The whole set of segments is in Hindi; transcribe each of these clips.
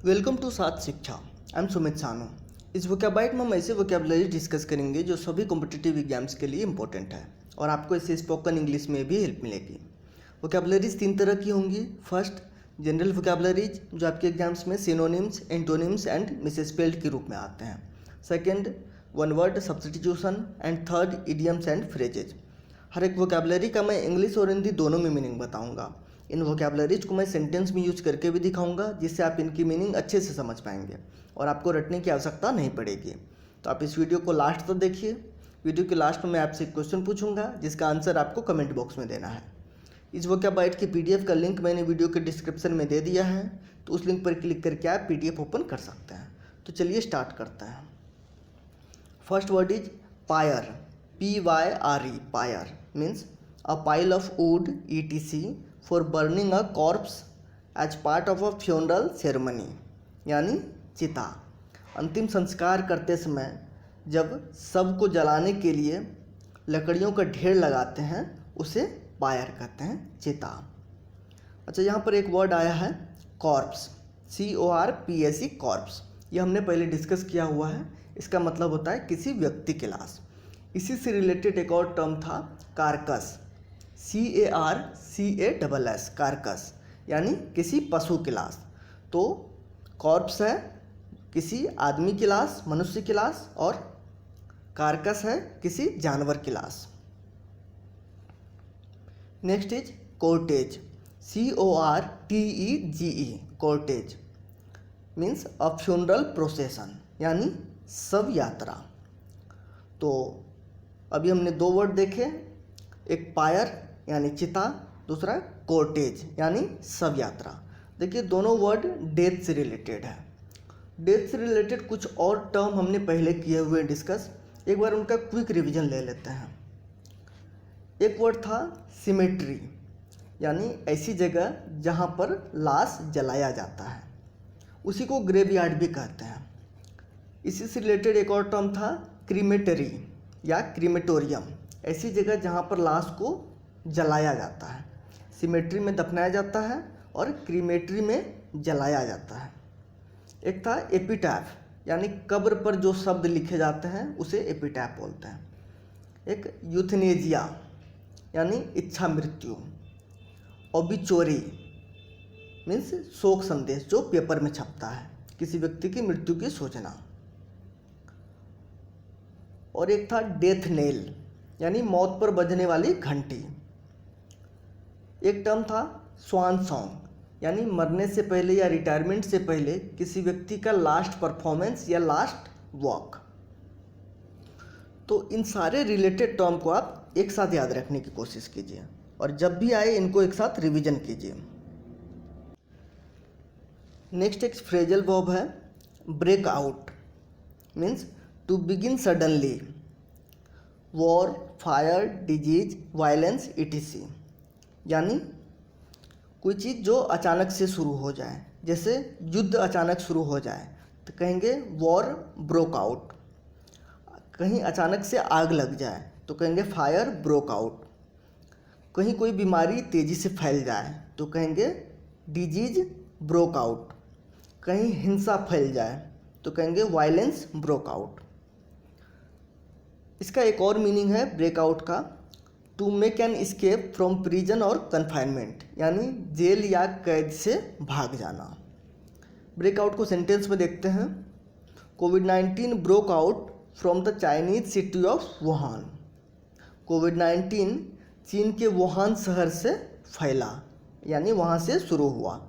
वेलकम टू साथ शिक्षा। आई एम सुमित सानू। इस वोकैबाइट में हम ऐसे वोकैबलरी डिस्कस करेंगे जो सभी कॉम्पिटिटिव एग्जाम्स के लिए इंपॉर्टेंट है और आपको इससे स्पोकन इंग्लिश में भी हेल्प मिलेगी। वोकैबलरीज 3 तरह की होंगी। फर्स्ट, जनरल वोकैबलरीज जो आपके एग्जाम्स में सिनोनिम्स, एंटोनिम्स एंड मिसस्पेल्ड के रूप में आते हैं। Second, one word substitution and third, idioms and phrases. हर एक वोकैबलरी का मैं इंग्लिश और हिंदी दोनों में मीनिंग बताऊंगा। इन वोकैबलरीज को मैं सेंटेंस में यूज करके भी दिखाऊंगा जिससे आप इनकी मीनिंग अच्छे से समझ पाएंगे और आपको रटने की आवश्यकता नहीं पड़ेगी। तो आप इस वीडियो को लास्ट तक देखिए। वीडियो के लास्ट में मैं आपसे एक क्वेश्चन पूछूंगा जिसका आंसर आपको कमेंट बॉक्स में देना है। इस वोकैबाइट की पीडीएफ का लिंक मैंने वीडियो के डिस्क्रिप्शन में दे दिया है, तो उस लिंक पर क्लिक करके आप पीडीएफ ओपन कर सकते हैं। तो चलिए स्टार्ट करते हैं। First word is pyre, PYRE। Pyre means a pile of wood etc for burning a corpse as part of a funeral ceremony, यानी चिता। अंतिम संस्कार करते समय जब शव को जलाने के लिए लकड़ियों का ढेर लगाते हैं उसे पायर कहते हैं, चिता। अच्छा, यहाँ पर एक वर्ड आया है कॉर्प्स, CORPSE, कॉर्प्स। ये हमने पहले डिस्कस किया हुआ है। इसका मतलब होता है किसी व्यक्ति की लाश। इसी से रिलेटेड एक और टर्म था कार्कस, CARCASS, कार्कस, यानी किसी पशु की लाश। तो कॉर्प्स है किसी आदमी की लाश, मनुष्य की लाश, और कार्कस है किसी जानवर की लाश। Next is cortege, CORTEGE, cortege means a funeral procession, यानी शव यात्रा। तो अभी हमने 2 वर्ड देखे, एक पायर यानी चिता, दूसरा कोर्टेज यानी शव यात्रा। देखिए दोनों वर्ड डेथ से रिलेटेड है। डेथ से रिलेटेड कुछ और टर्म हमने पहले किए हुए डिस्कस, एक बार उनका क्विक रिवीजन ले लेते हैं। एक वर्ड था सिमेट्री, यानी ऐसी जगह जहाँ पर लाश जलाया जाता है, उसी को ग्रेवयार्ड भी कहते हैं। इसी से रिलेटेड एक और टर्म था क्रीमेटरी या क्रीमेटोरियम, ऐसी जगह जहाँ पर लाश को जलाया जाता है। सिमेट्री में दफनाया जाता है और क्रीमेटरी में जलाया जाता है। एक था एपिटैफ, यानी कब्र पर जो शब्द लिखे जाते हैं उसे एपिटैफ बोलते हैं। एक यूथनेजिया, यानी इच्छा मृत्यु। ओबिचुअरी मीन्स शोक संदेश जो पेपर में छपता है, किसी व्यक्ति की मृत्यु की सूचना। और एक था डेथ नेल, यानी मौत पर बजने वाली घंटी। एक टर्म था स्वान सॉन्ग, यानी मरने से पहले या रिटायरमेंट से पहले किसी व्यक्ति का लास्ट परफॉर्मेंस या लास्ट वॉक। तो इन सारे रिलेटेड टर्म को आप एक साथ याद रखने की कोशिश कीजिए और जब भी आए इनको एक साथ रिवीजन कीजिए। नेक्स्ट एक फ्रेजल वर्ब है break out, means to begin suddenly, war, fire, disease, violence etc, यानी कोई चीज़ जो अचानक से शुरू हो जाए। जैसे युद्ध अचानक शुरू हो जाए तो कहेंगे वॉर ब्रोक आउट। कहीं अचानक से आग लग जाए तो कहेंगे फायर ब्रोक आउट। कहीं कोई बीमारी तेज़ी से फैल जाए तो कहेंगे डिजीज ब्रोक आउट। कहीं हिंसा फैल जाए तो कहेंगे वायलेंस ब्रोक आउट। इसका एक और मीनिंग है ब्रेकआउट का, to make an escape from prison और कन्फाइनमेंट, यानी जेल या कैद से भाग जाना। ब्रेकआउट को सेंटेंस में देखते हैं। कोविड-19 broke out from the Chinese city of Wuhan. कोविड-19 चीन के वुहान शहर से फैला, यानी वहाँ से शुरू हुआ।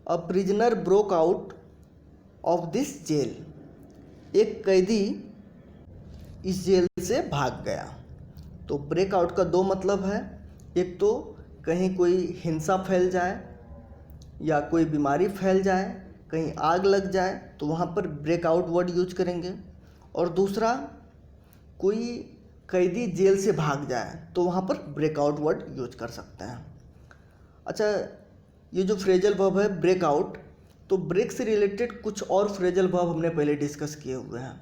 A prisoner broke out of this jail, एक कैदी इस जेल से भाग गया। तो ब्रेकआउट का 2 मतलब है। एक तो कहीं कोई हिंसा फैल जाए या कोई बीमारी फैल जाए, कहीं आग लग जाए तो वहाँ पर ब्रेकआउट वर्ड यूज करेंगे। और दूसरा, कोई कैदी जेल से भाग जाए तो वहाँ पर ब्रेकआउट वर्ड यूज कर सकते हैं। अच्छा, ये जो फ्रेजल वर्ब है ब्रेकआउट, तो ब्रेक से रिलेटेड कुछ और फ्रेजल वर्ब हमने पहले डिस्कस किए हुए हैं।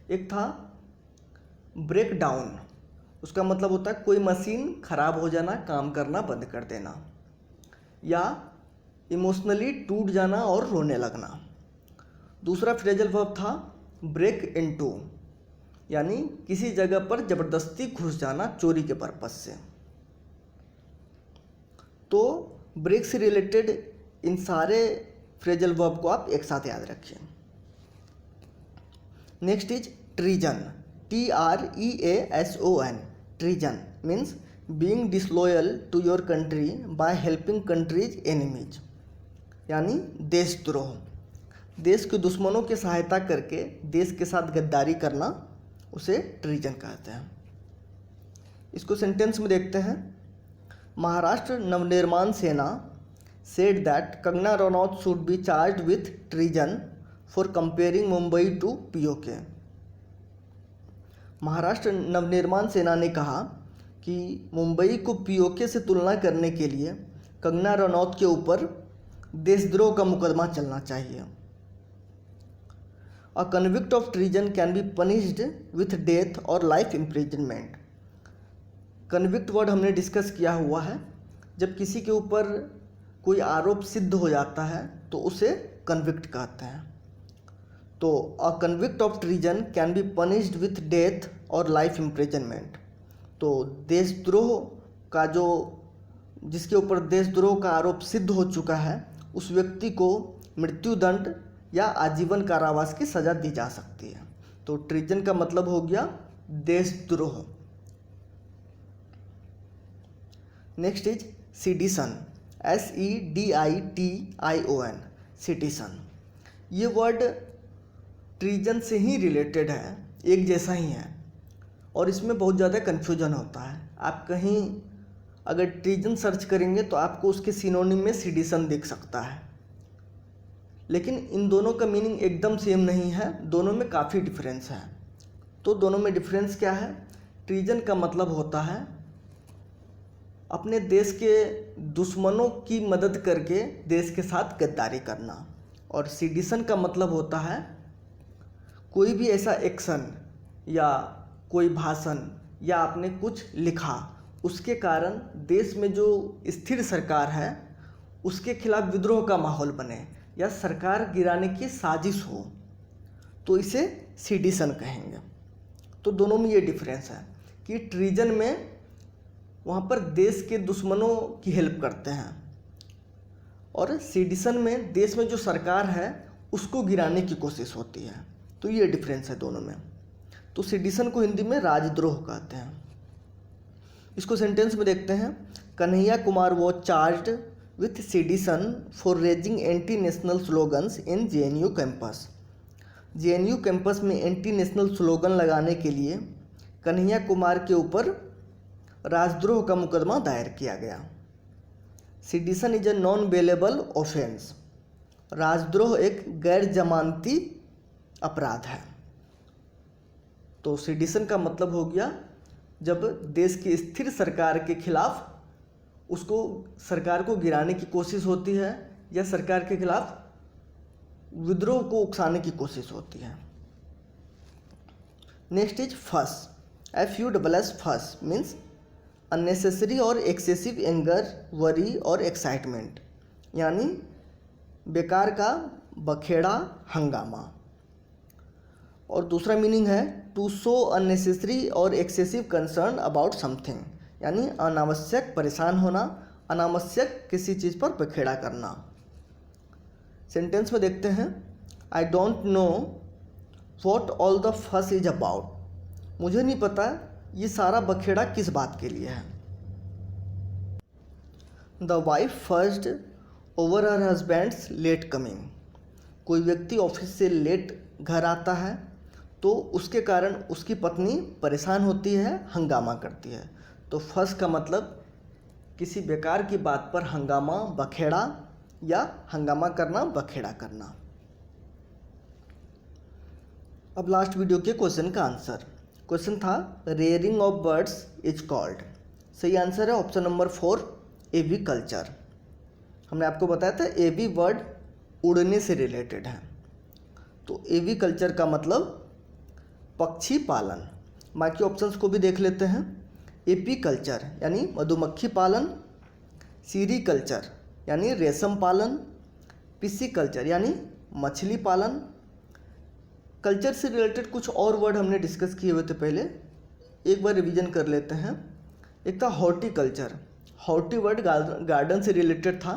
एक था ब्रेक डाउन, उसका मतलब होता है कोई मशीन ख़राब हो जाना, काम करना बंद कर देना। या इमोशनली टूट जाना और रोने लगना। दूसरा फ्रेजल वर्ब था ब्रेक इनटू, यानी किसी जगह पर ज़बरदस्ती घुस जाना चोरी के पर्पस से। तो ब्रेक से रिलेटेड इन सारे फ्रेजल वर्ब को आप एक साथ याद रखिए। Next is treason, TREASON। Treason means being disloyal to your country by helping country's enemies, यानी देशद्रोह। देश के दुश्मनों की सहायता करके देश के साथ गद्दारी करना उसे ट्रीजन कहते हैं। इसको सेंटेंस में देखते हैं। महाराष्ट्र नवनिर्माण सेना said that Kangana Ranaut should be charged with treason for comparing Mumbai to POK। Maharashtra Navnirman सेना ने कहा कि मुंबई को POK से तुलना करने के लिए कंगना रनौत के ऊपर देशद्रोह का मुकदमा चलना चाहिए। A convict of treason can be punished with death और लाइफ इम्प्रिजनमेंट। कन्विक्ट वर्ड हमने डिस्कस किया हुआ है। जब किसी के ऊपर कोई आरोप सिद्ध हो जाता है तो उसे कन्विक्ट कहते हैं। तो a convict of treason can be punished with death और लाइफ इम्प्रिजनमेंट। तो देशद्रोह का जिसके ऊपर देशद्रोह का आरोप सिद्ध हो चुका है उस व्यक्ति को मृत्युदंड या आजीवन कारावास की सज़ा दी जा सकती है। तो ट्रीजन का मतलब हो गया देशद्रोह। Next is sedition, SEDITION, सिटिसन। ये वर्ड ट्रीजन से ही रिलेटेड है, एक जैसा ही है और इसमें बहुत ज़्यादा कन्फ्यूजन होता है। आप कहीं अगर ट्रीजन सर्च करेंगे तो आपको उसके सिनोनिम में सिडिसन दिख सकता है, लेकिन इन दोनों का मीनिंग एकदम सेम नहीं है, दोनों में काफ़ी डिफरेंस है। तो दोनों में डिफरेंस क्या है? ट्रीजन का मतलब होता है अपने देश के दुश्मनों की मदद करके देश के साथ गद्दारी करना, और सिडिशन का मतलब होता है कोई भी ऐसा एक्शन या कोई भाषण या आपने कुछ लिखा उसके कारण देश में जो स्थिर सरकार है उसके खिलाफ विद्रोह का माहौल बने या सरकार गिराने की साजिश हो, तो इसे सिडिशन कहेंगे। तो दोनों में ये डिफरेंस है कि ट्रीजन में वहाँ पर देश के दुश्मनों की हेल्प करते हैं और सिडिशन में देश में जो सरकार है उसको गिराने की कोशिश होती है। तो ये डिफरेंस है दोनों में। तो सिडिशन को हिंदी में राजद्रोह कहते हैं। इसको सेंटेंस में देखते हैं। Kanhaiya Kumar was charged with sedition for raising anti national slogans in JNU campus. JNU campus में एंटी नेशनल स्लोगन लगाने के लिए कन्हैया कुमार के ऊपर राजद्रोह का मुकदमा दायर किया गया। Sedition is a non bailable offence. राजद्रोह एक गैर जमानती अपराध है। तो सिडिशन का मतलब हो गया जब देश की स्थिर सरकार के खिलाफ उसको सरकार को गिराने की कोशिश होती है या सरकार के खिलाफ विद्रोह को उकसाने की कोशिश होती है। नेक्स्ट इज फस, FUSS, फस मीन्स अननेसेसरी और एक्सेसिव एंगर, वरी और एक्साइटमेंट, यानी बेकार का बखेड़ा, हंगामा। और दूसरा मीनिंग है टू शो अननेसेसरी और एक्सेसिव कंसर्न अबाउट समथिंग, यानी अनावश्यक परेशान होना, अनावश्यक किसी चीज़ पर बखेड़ा करना। सेंटेंस में देखते हैं। I don't know what all the फस इज अबाउट। मुझे नहीं पता ये सारा बखेड़ा किस बात के लिए है। The wife fussed over her husband's late coming. कोई व्यक्ति ऑफिस से लेट घर आता है तो उसके कारण उसकी पत्नी परेशान होती है, हंगामा करती है। तो फस का मतलब किसी बेकार की बात पर हंगामा, बखेड़ा या हंगामा करना, बखेड़ा करना। अब लास्ट वीडियो के क्वेश्चन का आंसर। क्वेश्चन था rearing of birds is called. सही आंसर है ऑप्शन नंबर 4, एविकल्चर। हमने आपको बताया था एवी वर्ड उड़ने से रिलेटेड है। तो एविकल्चर का मतलब पक्षी पालन। बाकी ऑप्शंस को भी देख लेते हैं। एपीकल्चर यानी मधुमक्खी पालन, सीरीकल्चर यानी रेशम पालन, पिसीकल्चर यानी मछली पालन। कल्चर से रिलेटेड कुछ और वर्ड हमने डिस्कस किए हुए थे पहले, एक बार रिवीजन कर लेते हैं। एक था हॉर्टिकल्चर, हॉर्टी वर्ड गार्डन से रिलेटेड था,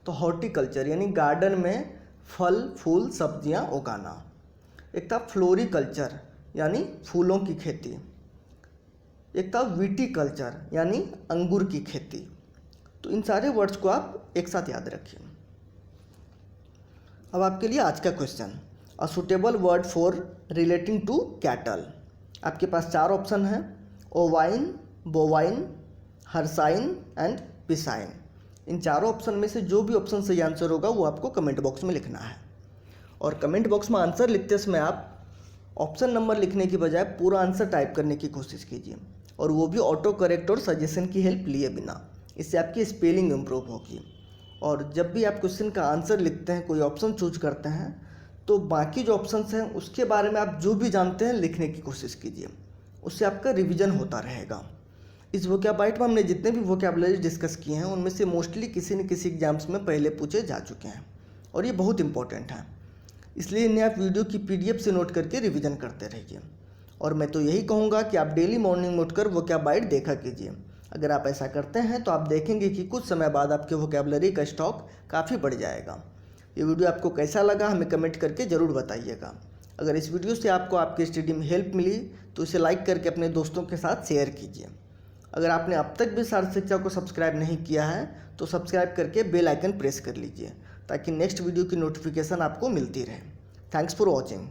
तो हॉर्टिकल्चर यानी गार्डन में फल फूल सब्जियां उगाना। एक था फ्लोरिकल्चर यानी फूलों की खेती। एक था विटीकल्चर यानी अंगूर की खेती। तो इन सारे वर्ड्स को आप एक साथ याद रखिए। अब आपके लिए आज का question, a suitable word for relating to cattle. आपके पास 4 ऑप्शन हैं, ओवाइन, बोवाइन, हर्साइन एंड पिसाइन। इन चारों ऑप्शन में से जो भी ऑप्शन सही आंसर होगा वो आपको कमेंट बॉक्स में लिखना है। और कमेंट बॉक्स में आंसर लिखते समय आप ऑप्शन नंबर लिखने की बजाय पूरा आंसर टाइप करने की कोशिश कीजिए, और वो भी ऑटो करेक्ट और सजेशन की हेल्प लिए बिना। इससे आपकी स्पेलिंग इम्प्रूव होगी। और जब भी आप क्वेश्चन का आंसर लिखते हैं, कोई ऑप्शन चूज करते हैं, तो बाकी जो ऑप्शंस हैं उसके बारे में आप जो भी जानते हैं लिखने की कोशिश कीजिए, उससे आपका रिवीजन होता रहेगा। इस वोकैबाइट में हमने जितने भी वोकैबुलरी डिस्कस किए हैं उनमें से मोस्टली किसी न किसी एग्जाम्स में पहले पूछे जा चुके हैं, और ये बहुत इंपॉर्टेंट है। इसलिए इन्हें आप वीडियो की PDF से नोट करके रिवीजन करते रहिए। और मैं तो यही कहूँगा कि आप डेली मॉर्निंग में उठकर वोकैबाइट देखा कीजिए। अगर आप ऐसा करते हैं तो आप देखेंगे कि कुछ समय बाद आपके वोकैबुलरी का स्टॉक काफ़ी बढ़ जाएगा। ये वीडियो आपको कैसा लगा हमें कमेंट करके ज़रूर बताइएगा। अगर इस वीडियो से आपको आपके स्टडी में हेल्प मिली तो इसे लाइक करके अपने दोस्तों के साथ शेयर कीजिए। अगर आपने अब तक भी सार्थ शिक्षा को सब्सक्राइब नहीं किया है तो सब्सक्राइब करके बेल आइकन प्रेस कर लीजिए, ताकि नेक्स्ट वीडियो की नोटिफिकेशन आपको मिलती रहे। Thanks for watching.